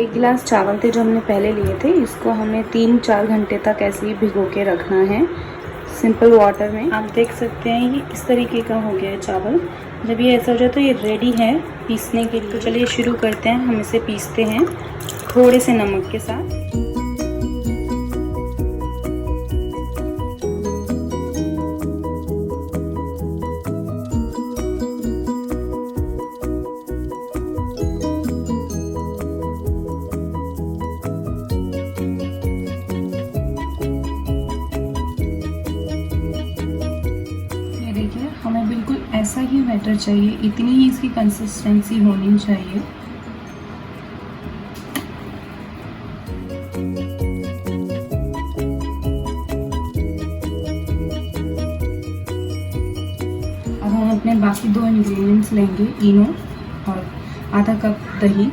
1 गिलास चावल थे जो हमने पहले लिए थे, इसको हमें 3-4 घंटे तक ऐसे ही भिगो के रखना है सिंपल वाटर में। आप देख सकते हैं ये इस तरीके का हो गया है चावल। जब ये ऐसा हो जाए तो ये रेडी है पीसने के लिए। तो चलिए शुरू करते हैं, हम इसे पीसते हैं थोड़े से नमक के साथ। देखिए हमें बिल्कुल ऐसा ही बैटर चाहिए, इतनी ही इसकी कंसिस्टेंसी होनी चाहिए। अब हम अपने बाकी 2 इंग्रेडिएंट्स लेंगे, इनो और आधा कप दही।